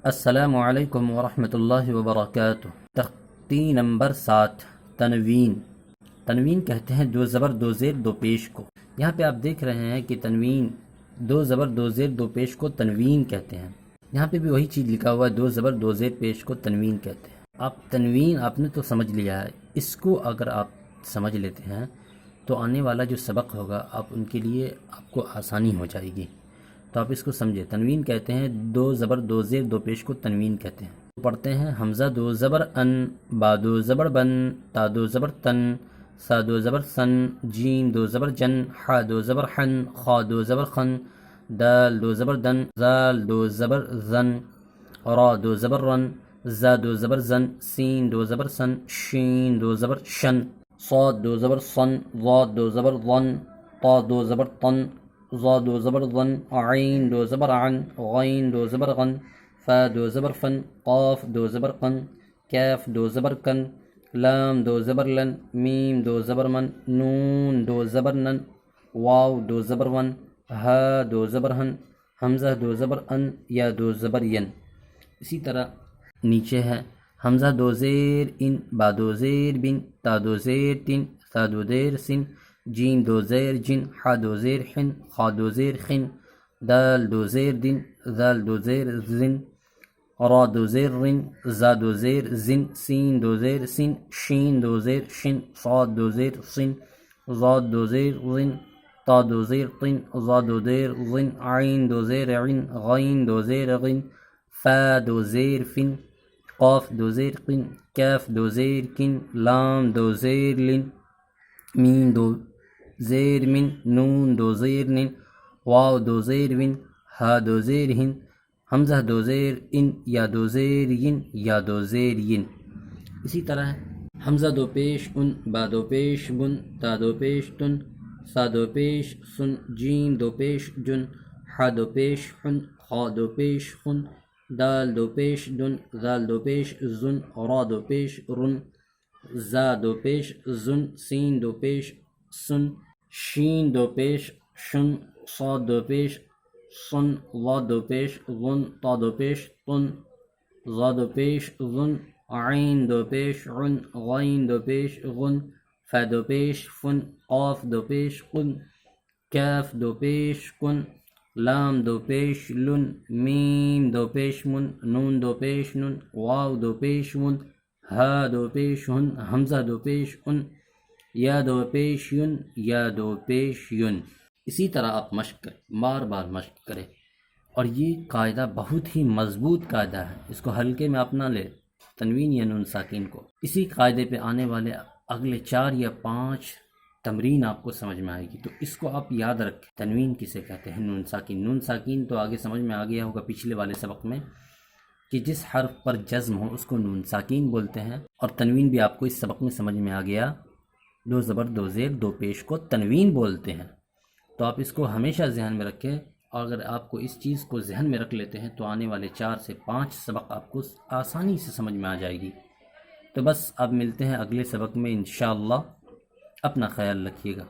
السلام علیکم ورحمۃ اللہ وبرکاتہ۔ تختی نمبر 7 تنوین۔ تنوین کہتے ہیں دو زبر دو زیر دو پیش کو۔ یہاں پہ آپ دیکھ رہے ہیں کہ تنوین دو زبر دو زیر دو پیش کو تنوین کہتے ہیں۔ یہاں پہ بھی وہی چیز لکھا ہوا ہے، دو زبر دو زیر پیش کو تنوین کہتے ہیں۔ آپ تنوین آپ نے تو سمجھ لیا ہے، اس کو اگر آپ سمجھ لیتے ہیں تو آنے والا جو سبق ہوگا آپ ان کے لیے آپ کو آسانی ہو جائے گی۔ تو آپ اس کو سمجھے، تنوین کہتے ہیں دو زبر دو زیر دو پیش کو تنوین کہتے ہیں۔ پڑھتے ہیں حمزہ دو زبر ان، با دو زبر بن، تا دو زبر تن، سا دو زبر سن، جیم دو زبر جن، حا دو زبر حن، خا دو زبر خن، دال دو زبر دن، زال دو زبر زن، را دو زبر رن، زا دو زبر زن، سین دو زبر سن، شین دو زبر شن، صاد دو زبر صن، ضاد دو زبر ظن، طا دو زبر طن، ظا دو زبر ظن، عین دو زبر عن، غین دو زبر غن، فا دو زبر فن، قاف دو زبر قن، کیف دو زبر کن، لام دو زبر لن، میم دو زبر من، نون دو زبر نن، واو دو زبر ون، ہا دو زبر ہن، حمزہ دو زبر ان، یا دو زبر ین۔ اسی طرح نیچے ہے حمزہ دو زیر ان، با دو زیر بن، تا دو زیر تن، سا دو زیر سن، جیم دو زیر جن، حا دو زیر حن، خا دو زیر خن، دال دو زیر دن، زال دو زیر زن، را دو زیر رن، زا دو زیر زن، سین دو زیر سن، شین دو زیر شن، صاد دو زیر صن، ضاد دو زیر ظن، طا دو زیر طن، ظا دو زیر ظن، عین دو زیر عن، غین دو زیر غن، فا دو زیر فن، قاف دو زیر قن، کیف دو زیر کن، لام دو زیر لن، میم دو زیر من، نون دو زیر نن، واو دو زیر ون، ہا دو زیر ہن، حمزہ دو زیر ان، یا دو زیر ین، یا دو زیر ین۔ اسی طرح حمزہ دو پیش ان، با دو پیش بن، تا دو پیش تن، سا دو پیش سن، جیم دو پیش جن، حا دو پیش حن، خا دو پیش خن، دال دو پیش دن، زال دو پیش زن، را دو پیش رن، زا دو پیش زن، سین دو پیش سن، شین دو پیش شن، صاد دو پیش صن، ضاد دو پیش ظن، طا دو پیش طن، ظا دو پیش ظن، عین دو پیش عن، غین دو پیش غن، فا دو پیش فن، قاف دو پیش قن، کیف دو پیش کن، لام دو پیش لن، میم دو پیش من، نون دو پیش نن، واو دو پیش ون، ہا دو پیش ہن، حمزہ دو پیش ان، یا دو پیش ین، یا دو پیش ین۔ اسی طرح آپ مشق کریں، بار بار مشق کریں، اور یہ قاعدہ بہت ہی مضبوط قاعدہ ہے، اس کو ہلکے میں اپنا لے تنوین یا نون ساکین کو۔ اسی قاعدے پہ آنے والے اگلے 4 یا 5 تمرین آپ کو سمجھ میں آئے گی، تو اس کو آپ یاد رکھیں۔ تنوین کسے کہتے ہیں؟ نون ساکین۔ نون ساکین تو آگے سمجھ میں آ گیا ہوگا پچھلے والے سبق میں کہ جس حرف پر جزم ہو اس کو نون ساکین بولتے ہیں، اور تنوین بھی آپ کو اس سبق میں سمجھ میں آ گیا، دو زبر دو زیر دو پیش کو تنوین بولتے ہیں۔ تو آپ اس کو ہمیشہ ذہن میں رکھیں، اور اگر آپ کو اس چیز کو ذہن میں رکھ لیتے ہیں تو آنے والے 4 سے 5 سبق آپ کو آسانی سے سمجھ میں آ جائے گی۔ تو بس اب ملتے ہیں اگلے سبق میں انشاءاللہ۔ اپنا خیال رکھیے گا۔